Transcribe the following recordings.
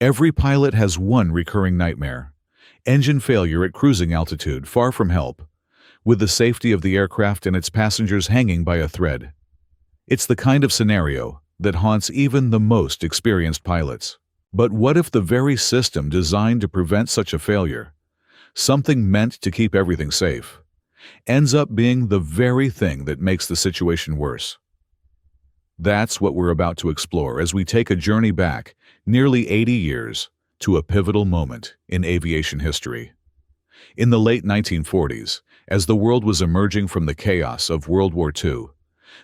Every pilot has one recurring nightmare: engine failure at cruising altitude far from help, with the safety of the aircraft and its passengers hanging by a thread. It's the kind of scenario that haunts even the most experienced pilots. But what if the very system designed to prevent such a failure, something meant to keep everything safe, ends up being the very thing that makes the situation worse? That's what we're about to explore as we take a journey back nearly 80 years to a pivotal moment in aviation history. In the late 1940s, as the world was emerging from the chaos of World War II,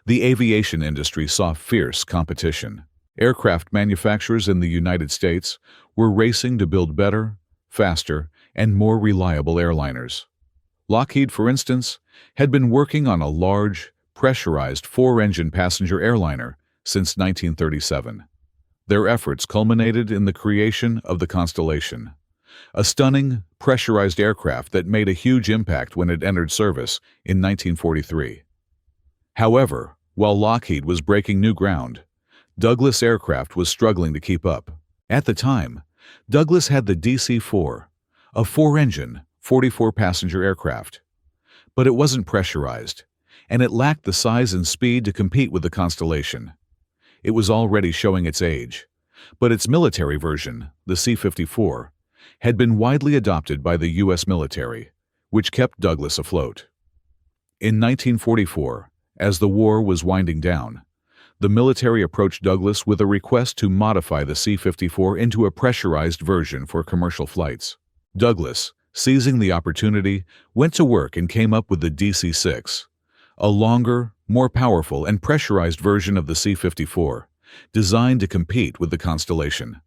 the aviation industry saw fierce competition. Aircraft manufacturers in the United States were racing to build better, faster, and more reliable airliners. Lockheed, for instance, had been working on a large, pressurized four-engine passenger airliner since 1937. Their efforts culminated in the creation of the Constellation, a stunning, pressurized aircraft that made a huge impact when it entered service in 1943. However, while Lockheed was breaking new ground, Douglas Aircraft was struggling to keep up. At the time, Douglas had the DC-4, a four-engine, 44-passenger aircraft. But it wasn't pressurized, and it lacked the size and speed to compete with the Constellation. It was already showing its age, but its military version, the C-54, had been widely adopted by the U.S. military, which kept Douglas afloat. In 1944, as the war was winding down, the military approached Douglas with a request to modify the C-54 into a pressurized version for commercial flights. Douglas, seizing the opportunity, went to work and came up with the DC-6, a longer, more powerful, and pressurized version of the C-54, designed to compete with the Constellation.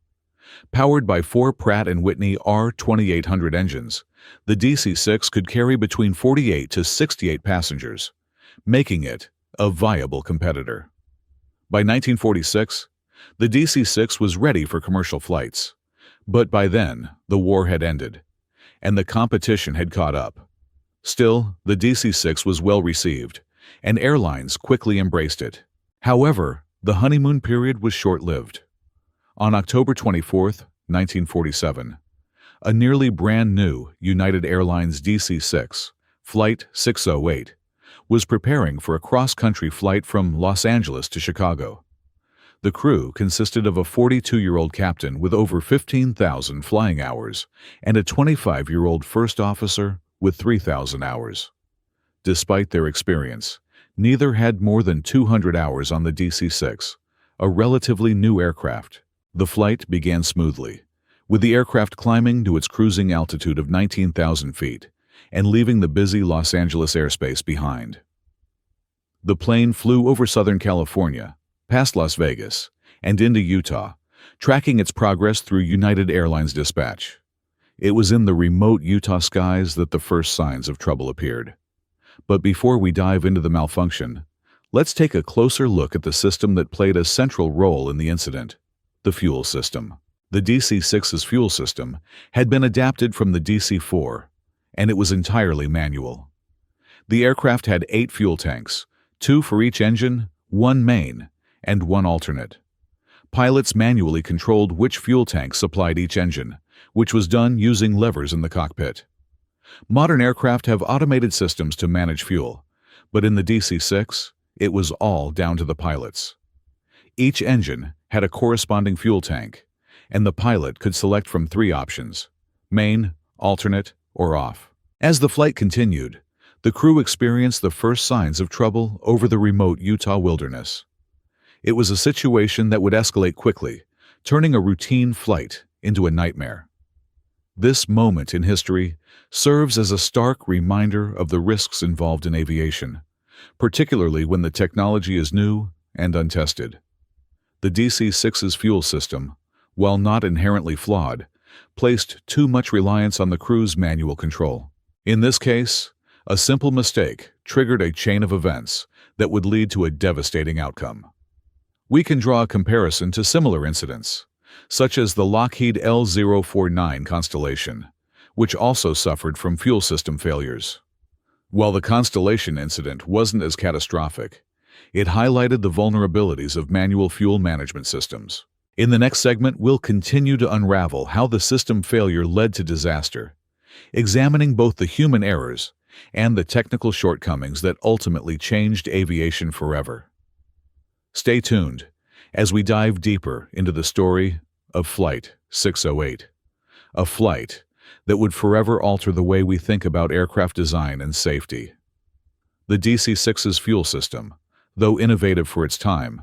Powered by four Pratt & Whitney R2800 engines, the DC-6 could carry between 48 to 68 passengers, making it a viable competitor. By 1946, the DC-6 was ready for commercial flights, but by then, the war had ended, and the competition had caught up. Still, the DC-6 was well received, and airlines quickly embraced it. However, the honeymoon period was short-lived. On October 24, 1947, a nearly brand-new United Airlines DC-6, Flight 608, was preparing for a cross-country flight from Los Angeles to Chicago. The crew consisted of a 42-year-old captain with over 15,000 flying hours and a 25-year-old first officer with 3,000 hours. Despite their experience, neither had more than 200 hours on the DC-6, a relatively new aircraft. The flight began smoothly, with the aircraft climbing to its cruising altitude of 19,000 feet and leaving the busy Los Angeles airspace behind. The plane flew over Southern California, past Las Vegas, and into Utah, tracking its progress through United Airlines dispatch. It was in the remote Utah skies that the first signs of trouble appeared. But before we dive into the malfunction, let's take a closer look at the system that played a central role in the incident: the fuel system. The DC-6's fuel system had been adapted from the DC-4, and it was entirely manual. The aircraft had 8 fuel tanks, 2 for each engine, 1 main, and 1 alternate. Pilots manually controlled which fuel tank supplied each engine, which was done using levers in the cockpit. Modern aircraft have automated systems to manage fuel, but in the DC-6, it was all down to the pilots. Each engine had a corresponding fuel tank, and the pilot could select from 3 options: main, alternate, or off. As the flight continued, the crew experienced the first signs of trouble over the remote Utah wilderness. It was a situation that would escalate quickly, turning a routine flight into a nightmare. This moment in history serves as a stark reminder of the risks involved in aviation, particularly when the technology is new and untested. The DC-6's fuel system, while not inherently flawed, placed too much reliance on the crew's manual control. In this case, a simple mistake triggered a chain of events that would lead to a devastating outcome. We can draw a comparison to similar incidents, such as the Lockheed L-049 Constellation, which also suffered from fuel system failures. While the Constellation incident wasn't as catastrophic, it highlighted the vulnerabilities of manual fuel management systems. In the next segment, we'll continue to unravel how the system failure led to disaster, examining both the human errors and the technical shortcomings that ultimately changed aviation forever. Stay tuned as we dive deeper into the story of Flight 608, a flight that would forever alter the way we think about aircraft design and safety. The DC-6's fuel system, though innovative for its time,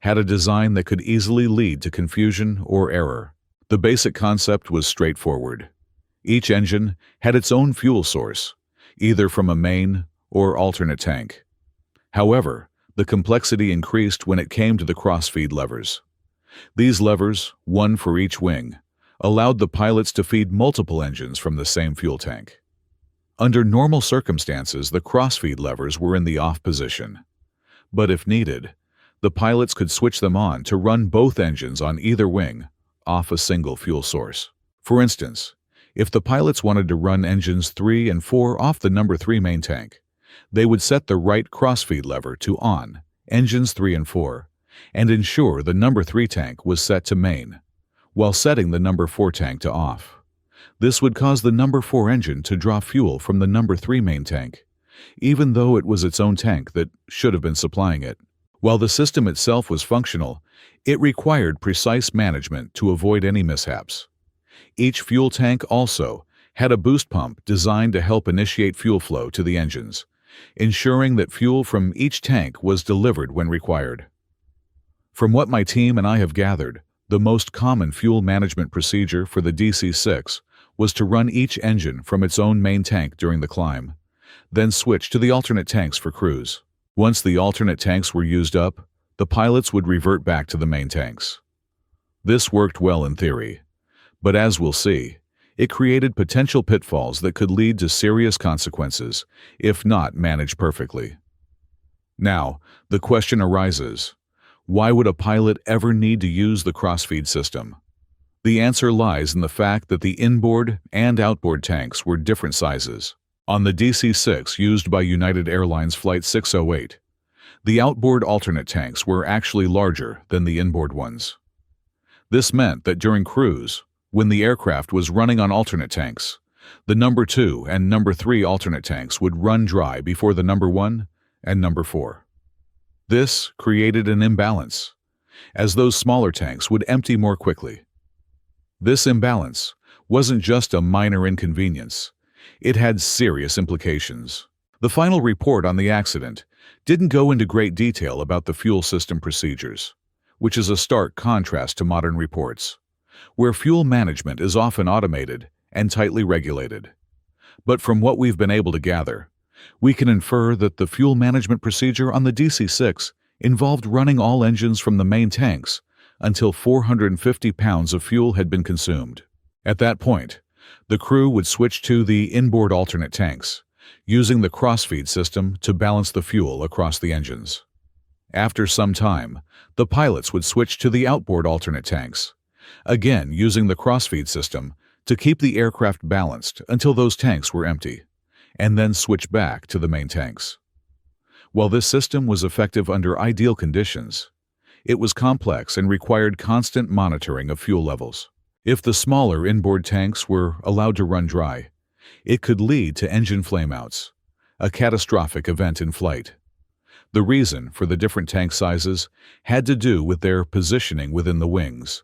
had a design that could easily lead to confusion or error. The basic concept was straightforward. Each engine had its own fuel source, either from a main or alternate tank. However, the complexity increased when it came to the cross-feed levers. These levers, one for each wing, allowed the pilots to feed multiple engines from the same fuel tank. Under normal circumstances, the cross-feed levers were in the off position. But if needed, the pilots could switch them on to run both engines on either wing off a single fuel source. For instance, if the pilots wanted to run engines 3 and 4 off the number 3 main tank, they would set the right crossfeed lever to on engines 3 and 4 and ensure the number 3 tank was set to main, while setting the number 4 tank to off. This would cause the number 4 engine to draw fuel from the number 3 main tank, even though it was its own tank that should have been supplying it. While the system itself was functional, it required precise management to avoid any mishaps. Each fuel tank also had a boost pump designed to help initiate fuel flow to the engines, ensuring that fuel from each tank was delivered when required. From what my team and I have gathered, the most common fuel management procedure for the DC-6 was to run each engine from its own main tank during the climb, then switch to the alternate tanks for cruise. Once the alternate tanks were used up, the pilots would revert back to the main tanks. This worked well in theory, but as we'll see, it created potential pitfalls that could lead to serious consequences if not managed perfectly. Now, the question arises, why would a pilot ever need to use the crossfeed system? The answer lies in the fact that the inboard and outboard tanks were different sizes. On the DC-6 used by United Airlines Flight 608, the outboard alternate tanks were actually larger than the inboard ones. This meant that during cruise, when the aircraft was running on alternate tanks, the number 2 and number 3 alternate tanks would run dry before the number 1 and number 4. This created an imbalance, as those smaller tanks would empty more quickly. This imbalance wasn't just a minor inconvenience. It had serious implications. The final report on the accident didn't go into great detail about the fuel system procedures, which is a stark contrast to modern reports, where fuel management is often automated and tightly regulated. But from what we've been able to gather, we can infer that the fuel management procedure on the DC-6 involved running all engines from the main tanks until 450 pounds of fuel had been consumed. At that point, the crew would switch to the inboard alternate tanks, using the crossfeed system to balance the fuel across the engines. After some time, the pilots would switch to the outboard alternate tanks, again using the crossfeed system to keep the aircraft balanced until those tanks were empty, and then switch back to the main tanks. While this system was effective under ideal conditions, it was complex and required constant monitoring of fuel levels. If the smaller inboard tanks were allowed to run dry, it could lead to engine flameouts, a catastrophic event in flight. The reason for the different tank sizes had to do with their positioning within the wings,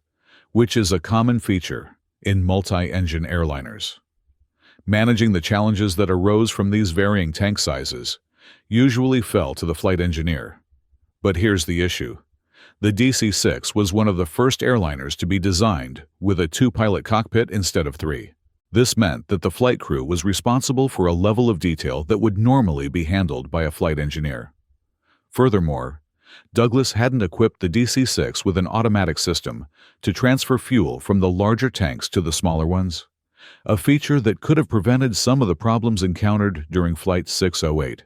which is a common feature in multi-engine airliners. Managing the challenges that arose from these varying tank sizes usually fell to the flight engineer. But here's the issue. The DC-6 was one of the first airliners to be designed with a 2-pilot cockpit instead of 3. This meant that the flight crew was responsible for a level of detail that would normally be handled by a flight engineer. Furthermore, Douglas hadn't equipped the DC-6 with an automatic system to transfer fuel from the larger tanks to the smaller ones, a feature that could have prevented some of the problems encountered during Flight 608.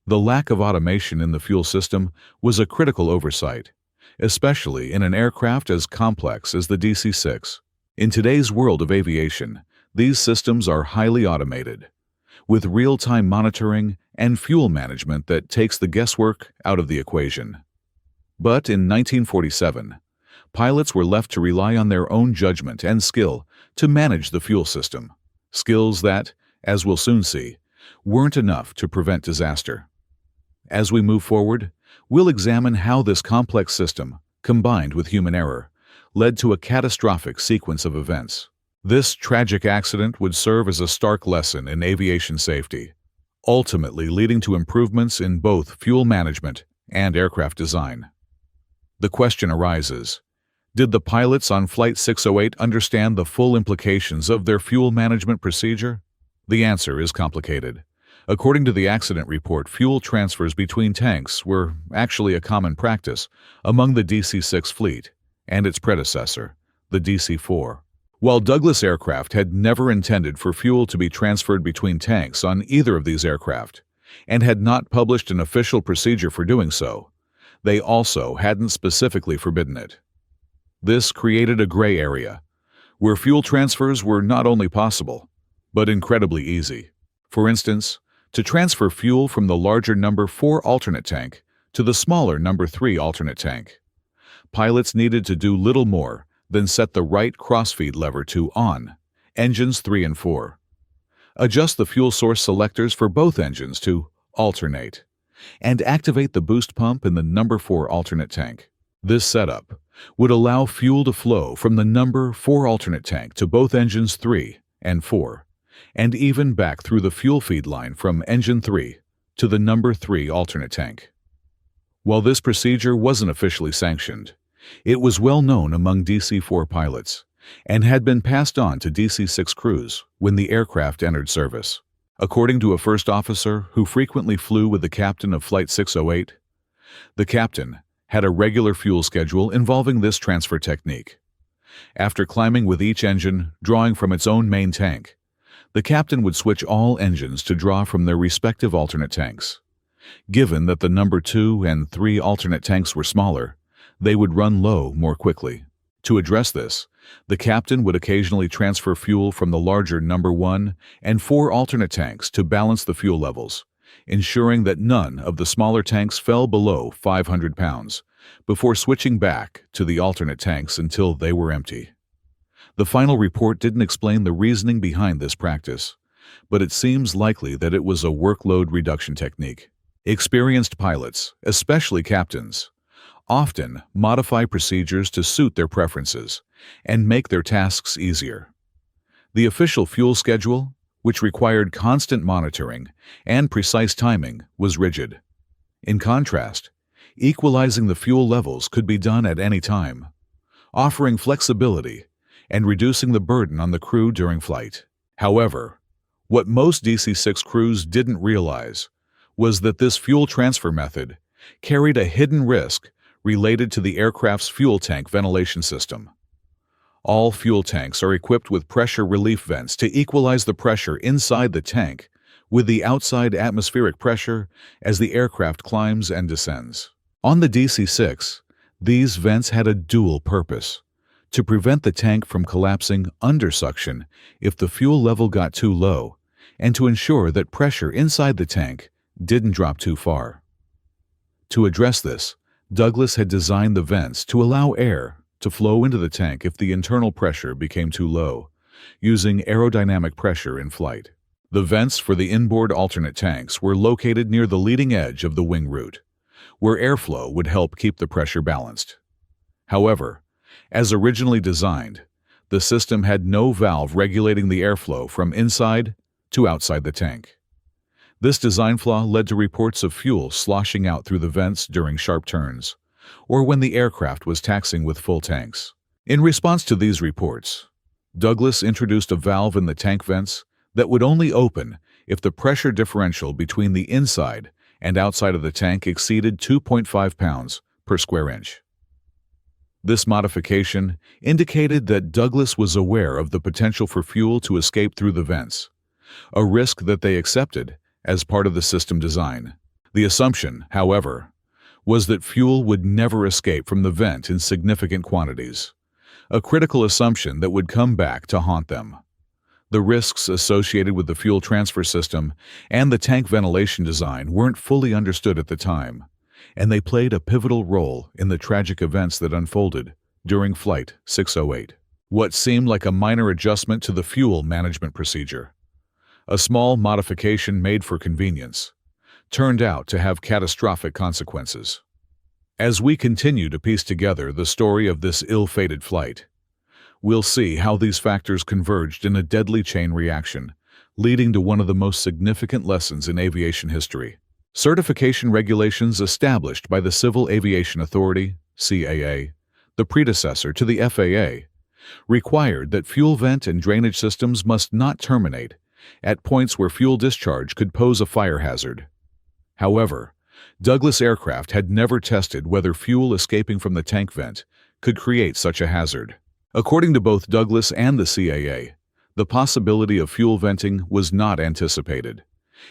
The lack of automation in the fuel system was a critical oversight, especially in an aircraft as complex as the DC-6. In today's world of aviation, these systems are highly automated, with real-time monitoring and fuel management that takes the guesswork out of the equation. But in 1947, pilots were left to rely on their own judgment and skill to manage the fuel system. Skills that, as we'll soon see, weren't enough to prevent disaster. As we move forward, we'll examine how this complex system, combined with human error, led to a catastrophic sequence of events. This tragic accident would serve as a stark lesson in aviation safety, ultimately leading to improvements in both fuel management and aircraft design. The question arises, did the pilots on Flight 608 understand the full implications of their fuel management procedure? The answer is complicated. According to the accident report, fuel transfers between tanks were actually a common practice among the DC-6 fleet and its predecessor, the DC-4. While Douglas aircraft had never intended for fuel to be transferred between tanks on either of these aircraft and had not published an official procedure for doing so, they also hadn't specifically forbidden it. This created a gray area, where fuel transfers were not only possible, but incredibly easy. For instance, to transfer fuel from the larger number 4 alternate tank to the smaller number 3 alternate tank, pilots needed to do little more than set the right crossfeed lever to on engines 3 and 4. Adjust the fuel source selectors for both engines to alternate, and activate the boost pump in the number 4 alternate tank. This setup would allow fuel to flow from the number 4 alternate tank to both engines 3 and 4, and even back through the fuel feed line from engine 3 to the number 3 alternate tank. While this procedure wasn't officially sanctioned, it was well known among DC-4 pilots and had been passed on to DC-6 crews when the aircraft entered service. According to a first officer who frequently flew with the captain of Flight 608, the captain had a regular fuel schedule involving this transfer technique. After climbing with each engine drawing from its own main tank, the captain would switch all engines to draw from their respective alternate tanks. Given that the number 2 and 3 alternate tanks were smaller, they would run low more quickly. To address this, the captain would occasionally transfer fuel from the larger number 1 and 4 alternate tanks to balance the fuel levels, ensuring that none of the smaller tanks fell below 500 pounds, before switching back to the alternate tanks until they were empty. The final report didn't explain the reasoning behind this practice, but it seems likely that it was a workload reduction technique. Experienced pilots, especially captains, often modify procedures to suit their preferences and make their tasks easier. The official fuel schedule, which required constant monitoring and precise timing, was rigid. In contrast, equalizing the fuel levels could be done at any time, offering flexibility and reducing the burden on the crew during flight. However, what most DC-6 crews didn't realize was that this fuel transfer method carried a hidden risk related to the aircraft's fuel tank ventilation system. All fuel tanks are equipped with pressure relief vents to equalize the pressure inside the tank with the outside atmospheric pressure as the aircraft climbs and descends. On the DC-6, these vents had a dual purpose: to prevent the tank from collapsing under suction if the fuel level got too low, and to ensure that pressure inside the tank didn't drop too far. To address this, Douglas had designed the vents to allow air to flow into the tank if the internal pressure became too low, using aerodynamic pressure in flight. The vents for the inboard alternate tanks were located near the leading edge of the wing root, where airflow would help keep the pressure balanced. However, as originally designed, the system had no valve regulating the airflow from inside to outside the tank. This design flaw led to reports of fuel sloshing out through the vents during sharp turns, or when the aircraft was taxiing with full tanks. In response to these reports, Douglas introduced a valve in the tank vents that would only open if the pressure differential between the inside and outside of the tank exceeded 2.5 pounds per square inch. This modification indicated that Douglas was aware of the potential for fuel to escape through the vents, a risk that they accepted as part of the system design. The assumption, however, was that fuel would never escape from the vent in significant quantities, a critical assumption that would come back to haunt them. The risks associated with the fuel transfer system and the tank ventilation design weren't fully understood at the time, and they played a pivotal role in the tragic events that unfolded during Flight 608. What seemed like a minor adjustment to the fuel management procedure, a small modification made for convenience, turned out to have catastrophic consequences. As we continue to piece together the story of this ill-fated flight, we'll see how these factors converged in a deadly chain reaction, leading to one of the most significant lessons in aviation history. Certification regulations established by the Civil Aviation Authority, CAA, the predecessor to the FAA, required that fuel vent and drainage systems must not terminate at points where fuel discharge could pose a fire hazard. However, Douglas aircraft had never tested whether fuel escaping from the tank vent could create such a hazard. According to both Douglas and the CAA, the possibility of fuel venting was not anticipated,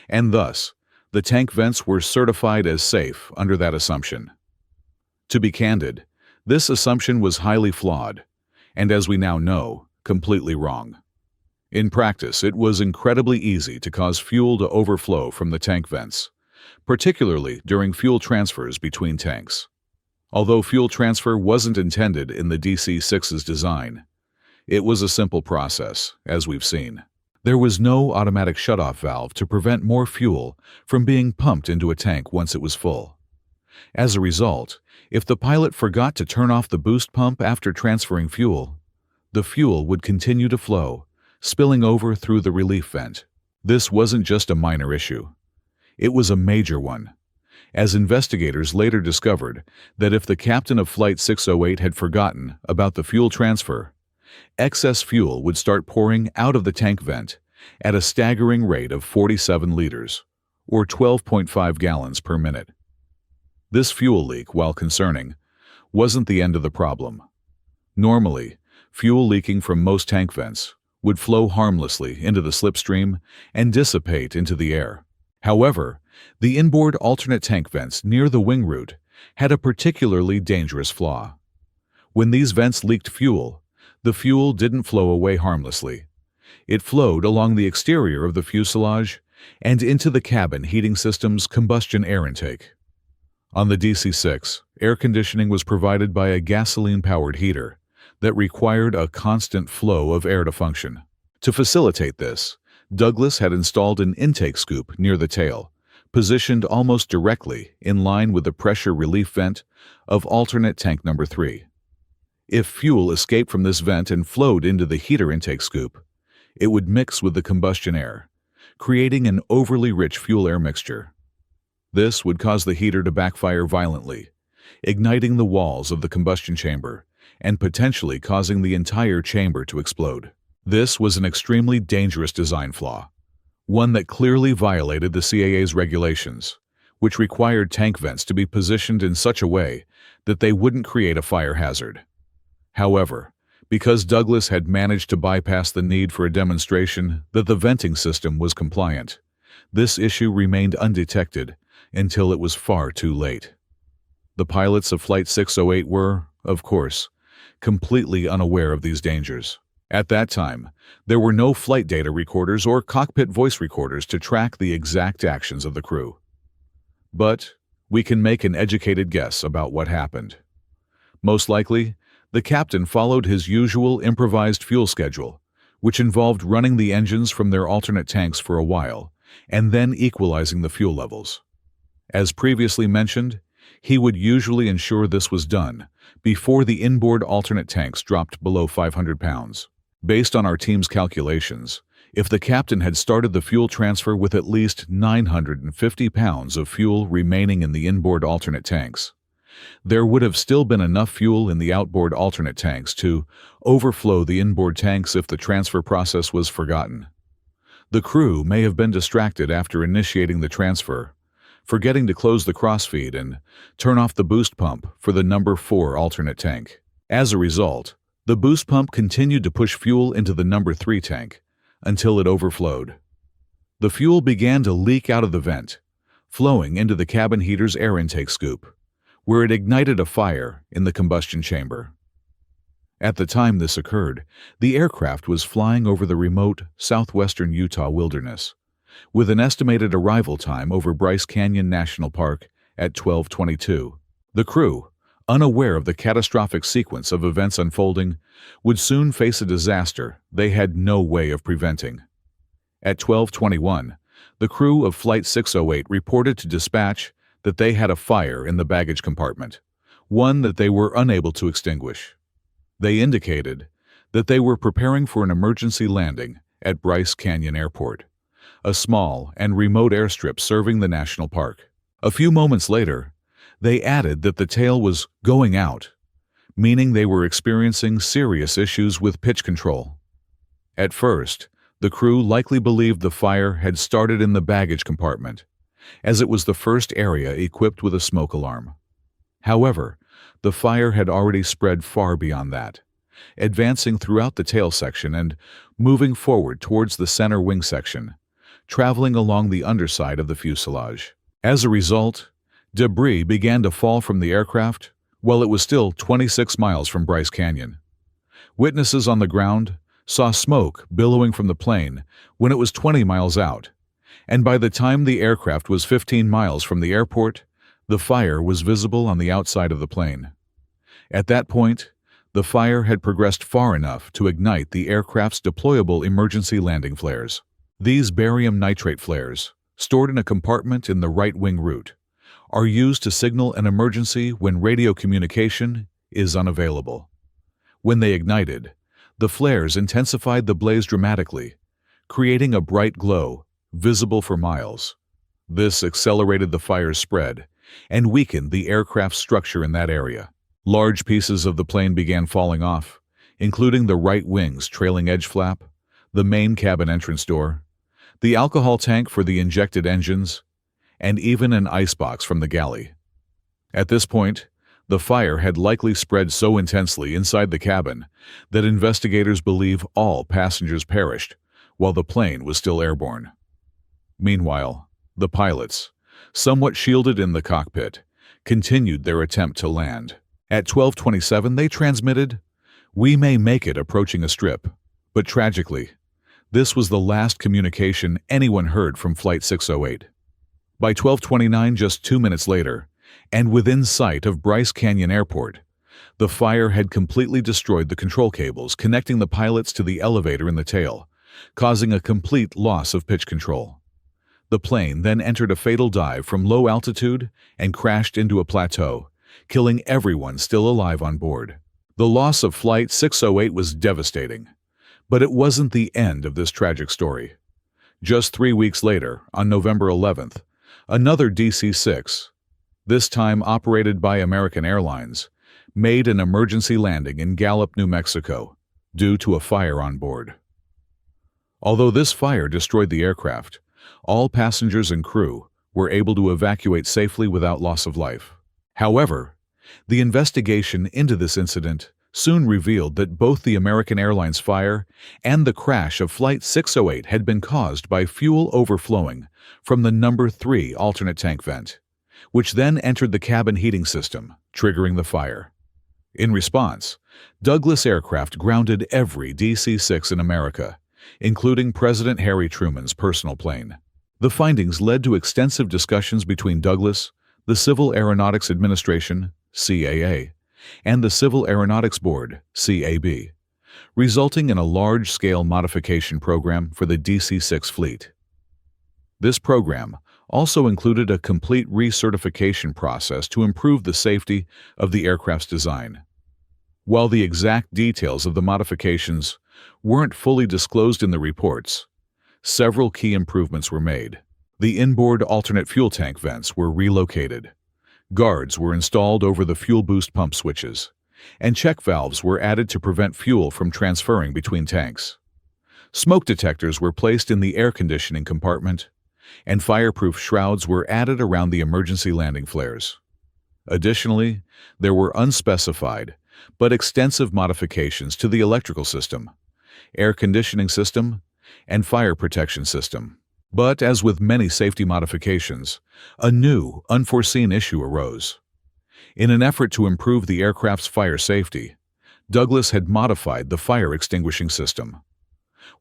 and thus, the tank vents were certified as safe under that assumption. To be candid, this assumption was highly flawed, and as we now know, completely wrong. In practice, it was incredibly easy to cause fuel to overflow from the tank vents, particularly during fuel transfers between tanks. Although fuel transfer wasn't intended in the DC-6's design, it was a simple process, as we've seen. There was no automatic shutoff valve to prevent more fuel from being pumped into a tank once it was full. As a result, if the pilot forgot to turn off the boost pump after transferring fuel, the fuel would continue to flow, spilling over through the relief vent. This wasn't just a minor issue. It was a major one, as investigators later discovered that if the captain of Flight 608 had forgotten about the fuel transfer, excess fuel would start pouring out of the tank vent at a staggering rate of 47 liters, or 12.5 gallons per minute. This fuel leak, while concerning, wasn't the end of the problem. Normally, fuel leaking from most tank vents would flow harmlessly into the slipstream and dissipate into the air. However, the inboard alternate tank vents near the wing root had a particularly dangerous flaw. When these vents leaked fuel, the fuel didn't flow away harmlessly. It flowed along the exterior of the fuselage and into the cabin heating system's combustion air intake. On the DC-6, air conditioning was provided by a gasoline-powered heater that required a constant flow of air to function. To facilitate this, Douglas had installed an intake scoop near the tail, positioned almost directly in line with the pressure relief vent of alternate tank number 3. If fuel escaped from this vent and flowed into the heater intake scoop, it would mix with the combustion air, creating an overly rich fuel-air mixture. This would cause the heater to backfire violently, igniting the walls of the combustion chamber and potentially causing the entire chamber to explode. This was an extremely dangerous design flaw, one that clearly violated the CAA's regulations, which required tank vents to be positioned in such a way that they wouldn't create a fire hazard. However, because Douglas had managed to bypass the need for a demonstration that the venting system was compliant, this issue remained undetected until it was far too late. The pilots of Flight 608 were, of course, completely unaware of these dangers. At that time, there were no flight data recorders or cockpit voice recorders to track the exact actions of the crew. But we can make an educated guess about what happened. Most likely, the captain followed his usual improvised fuel schedule, which involved running the engines from their alternate tanks for a while and then equalizing the fuel levels. As previously mentioned, he would usually ensure this was done before the inboard alternate tanks dropped below 500 pounds. Based on our team's calculations, if the captain had started the fuel transfer with at least 950 pounds of fuel remaining in the inboard alternate tanks, there would have still been enough fuel in the outboard alternate tanks to overflow the inboard tanks if the transfer process was forgotten. The crew may have been distracted after initiating the transfer, forgetting to close the crossfeed and turn off the boost pump for the number 4 alternate tank. As a result, the boost pump continued to push fuel into the number 3 tank until it overflowed. The fuel began to leak out of the vent, flowing into the cabin heater's air intake scoop, where it ignited a fire in the combustion chamber. At the time this occurred, the aircraft was flying over the remote southwestern Utah wilderness, with an estimated arrival time over Bryce Canyon National Park at 12:22. The crew, unaware of the catastrophic sequence of events unfolding, would soon face a disaster they had no way of preventing. At 12:21, the crew of Flight 608 reported to dispatch that they had a fire in the baggage compartment, one that they were unable to extinguish. They indicated that they were preparing for an emergency landing at Bryce Canyon Airport, a small and remote airstrip serving the national park. A few moments later, they added that the tail was going out, meaning they were experiencing serious issues with pitch control. At first, the crew likely believed the fire had started in the baggage compartment, as it was the first area equipped with a smoke alarm. However, the fire had already spread far beyond that, advancing throughout the tail section and moving forward towards the center wing section, traveling along the underside of the fuselage. As a result, debris began to fall from the aircraft while it was still 26 miles from Bryce Canyon. Witnesses on the ground saw smoke billowing from the plane when it was 20 miles out, and by the time the aircraft was 15 miles from the airport, the fire was visible on the outside of the plane. At that point, the fire had progressed far enough to ignite the aircraft's deployable emergency landing flares. These barium nitrate flares, stored in a compartment in the right wing root, are used to signal an emergency when radio communication is unavailable. When they ignited, the flares intensified the blaze dramatically, creating a bright glow visible for miles. This accelerated the fire's spread and weakened the aircraft's structure in that area. Large pieces of the plane began falling off, including the right wing's trailing edge flap, the main cabin entrance door, the alcohol tank for the injected engines, and even an icebox from the galley. At this point, the fire had likely spread so intensely inside the cabin that investigators believe all passengers perished while the plane was still airborne. Meanwhile, the pilots, somewhat shielded in the cockpit, continued their attempt to land. At 12:27, they transmitted, "We may make it approaching a strip," but tragically, this was the last communication anyone heard from Flight 608. By 12:29, just 2 minutes later, and within sight of Bryce Canyon Airport, the fire had completely destroyed the control cables connecting the pilots to the elevator in the tail, causing a complete loss of pitch control. The plane then entered a fatal dive from low altitude and crashed into a plateau, killing everyone still alive on board. The loss of Flight 608 was devastating, but it wasn't the end of this tragic story. Just 3 weeks later, on November 11th, another DC-6, this time operated by American Airlines, made an emergency landing in Gallup, New Mexico, due to a fire on board. Although this fire destroyed the aircraft, all passengers and crew were able to evacuate safely without loss of life. However, the investigation into this incident soon revealed that both the American Airlines fire and the crash of Flight 608 had been caused by fuel overflowing from the number 3 alternate tank vent, which then entered the cabin heating system, triggering the fire. In response, Douglas Aircraft grounded every DC-6 in America, including President Harry Truman's personal plane. The findings led to extensive discussions between Douglas, the Civil Aeronautics Administration, CAA, and the Civil Aeronautics Board, CAB, resulting in a large-scale modification program for the DC-6 fleet. This program also included a complete recertification process to improve the safety of the aircraft's design. While the exact details of the modifications weren't fully disclosed in the reports, several key improvements were made. The inboard alternate fuel tank vents were relocated, guards were installed over the fuel boost pump switches, and check valves were added to prevent fuel from transferring between tanks. Smoke detectors were placed in the air conditioning compartment, and fireproof shrouds were added around the emergency landing flares. Additionally, there were unspecified but extensive modifications to the electrical system, air conditioning system, and fire protection system. But as with many safety modifications, a new, unforeseen issue arose. In an effort to improve the aircraft's fire safety, Douglas had modified the fire extinguishing system.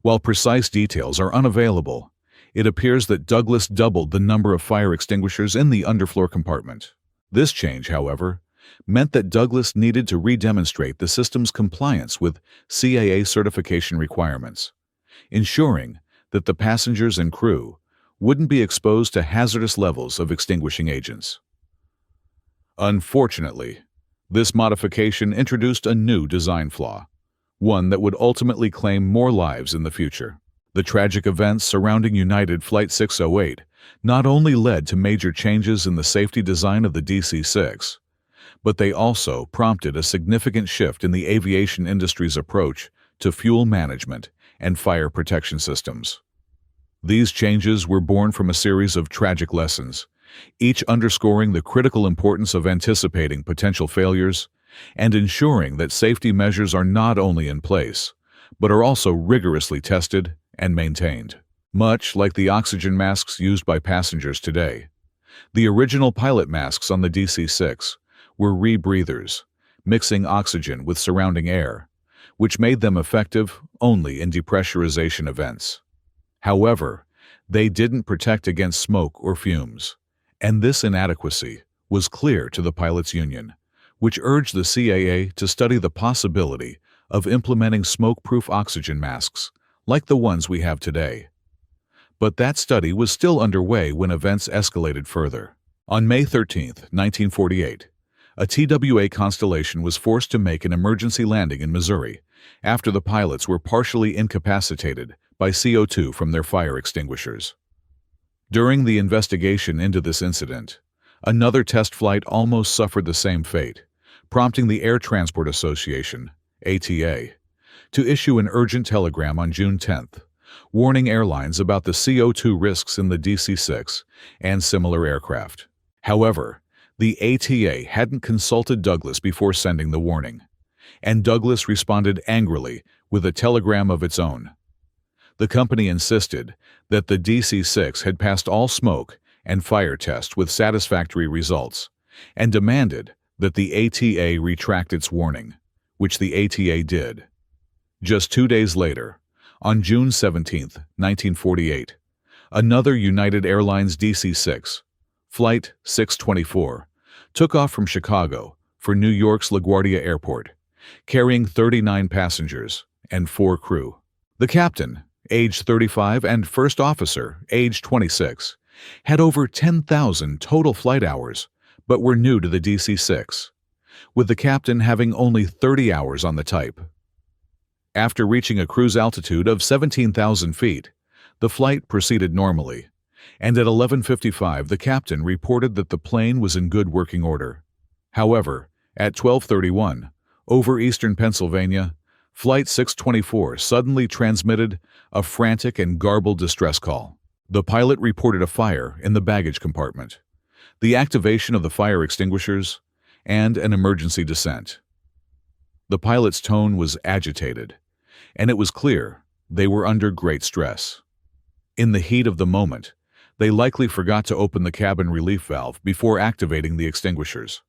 While precise details are unavailable, it appears that Douglas doubled the number of fire extinguishers in the underfloor compartment. This change, however, meant that Douglas needed to redemonstrate the system's compliance with CAA certification requirements, ensuring that the passengers and crew wouldn't be exposed to hazardous levels of extinguishing agents. Unfortunately, this modification introduced a new design flaw, one that would ultimately claim more lives in the future. The tragic events surrounding United Flight 608 not only led to major changes in the safety design of the DC-6, but they also prompted a significant shift in the aviation industry's approach to fuel management and fire protection systems. These changes were born from a series of tragic lessons, each underscoring the critical importance of anticipating potential failures and ensuring that safety measures are not only in place, but are also rigorously tested and maintained. Much like the oxygen masks used by passengers today, the original pilot masks on the DC-6 were rebreathers, mixing oxygen with surrounding air, which made them effective only in depressurization events. However, they didn't protect against smoke or fumes, and this inadequacy was clear to the pilots' union, which urged the CAA to study the possibility of implementing smoke-proof oxygen masks like the ones we have today. But that study was still underway when events escalated further. On May 13, 1948, a TWA Constellation was forced to make an emergency landing in Missouri after the pilots were partially incapacitated by CO2 from their fire extinguishers. During the investigation into this incident, another test flight almost suffered the same fate, prompting the Air Transport Association, ATA, to issue an urgent telegram on June 10th, warning airlines about the CO2 risks in the DC-6 and similar aircraft. However, the ATA hadn't consulted Douglas before sending the warning, and Douglas responded angrily with a telegram of its own. The company insisted that the DC-6 had passed all smoke and fire tests with satisfactory results, and demanded that the ATA retract its warning, which the ATA did. Just 2 days later, on June 17, 1948, another United Airlines DC-6, Flight 624, took off from Chicago for New York's LaGuardia Airport, carrying 39 passengers and 4 crew. The captain, age 35, and first officer, age 26, had over 10,000 total flight hours, but were new to the DC-6, with the captain having only 30 hours on the type. After reaching a cruise altitude of 17,000 feet, the flight proceeded normally, and at 11:55 the captain reported that the plane was in good working order. However, at 12:31, over eastern Pennsylvania, Flight 624 suddenly transmitted a frantic and garbled distress call. The pilot reported a fire in the baggage compartment, the activation of the fire extinguishers, and an emergency descent. The pilot's tone was agitated, and it was clear they were under great stress. In the heat of the moment, they likely forgot to open the cabin relief valve before activating the extinguishers.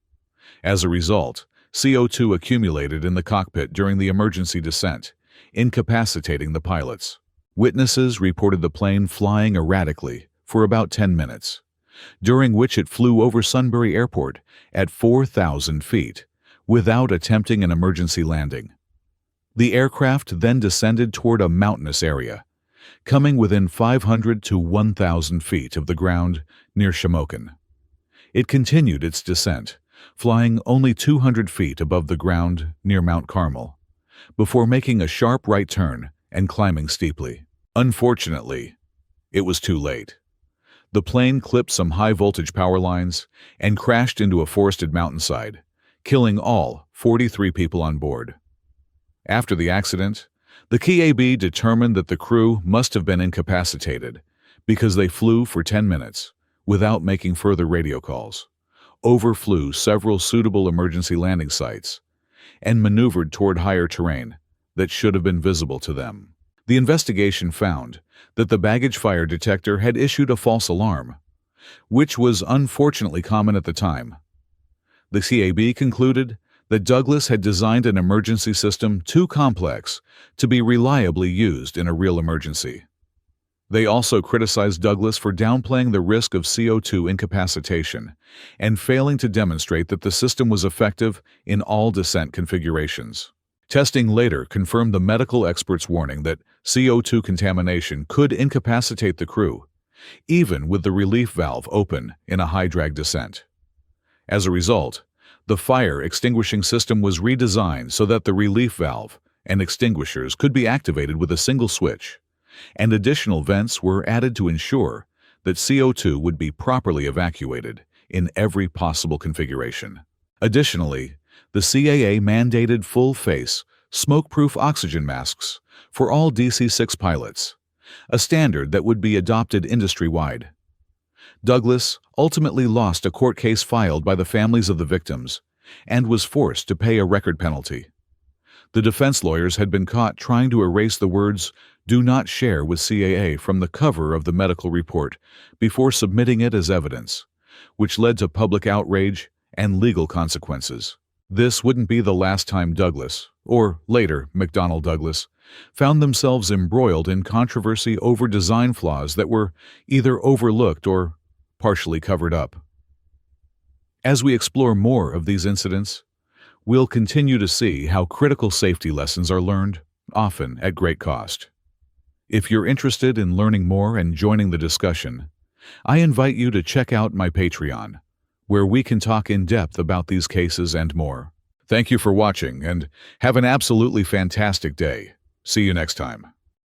As a result, CO2 accumulated in the cockpit during the emergency descent, incapacitating the pilots. Witnesses reported the plane flying erratically for about 10 minutes, during which it flew over Sunbury Airport at 4,000 feet without attempting an emergency landing. The aircraft then descended toward a mountainous area, coming within 500 to 1,000 feet of the ground near Shamokin. It continued its descent, flying only 200 feet above the ground near Mount Carmel, before making a sharp right turn and climbing steeply. Unfortunately, it was too late. The plane clipped some high-voltage power lines and crashed into a forested mountainside, killing all 43 people on board. After the accident, the KAB determined that the crew must have been incapacitated because they flew for 10 minutes without making further radio calls, overflew several suitable emergency landing sites, and maneuvered toward higher terrain that should have been visible to them. The investigation found that the baggage fire detector had issued a false alarm, which was unfortunately common at the time. The CAB concluded that Douglas had designed an emergency system too complex to be reliably used in a real emergency. They also criticized Douglas for downplaying the risk of CO2 incapacitation and failing to demonstrate that the system was effective in all descent configurations. Testing later confirmed the medical experts' warning that CO2 contamination could incapacitate the crew, even with the relief valve open in a high-drag descent. As a result, the fire extinguishing system was redesigned so that the relief valve and extinguishers could be activated with a single switch, and additional vents were added to ensure that CO2 would be properly evacuated in every possible configuration. Additionally, the CAA mandated full-face, smoke-proof oxygen masks for all DC-6 pilots, a standard that would be adopted industry-wide. Douglas ultimately lost a court case filed by the families of the victims and was forced to pay a record penalty. The defense lawyers had been caught trying to erase the words "Do not share with CAA" from the cover of the medical report before submitting it as evidence, which led to public outrage and legal consequences. This wouldn't be the last time Douglas, or later McDonnell Douglas, found themselves embroiled in controversy over design flaws that were either overlooked or partially covered up. As we explore more of these incidents, we'll continue to see how critical safety lessons are learned, often at great cost. If you're interested in learning more and joining the discussion, I invite you to check out my Patreon, where we can talk in depth about these cases and more. Thank you for watching, and have an absolutely fantastic day. See you next time.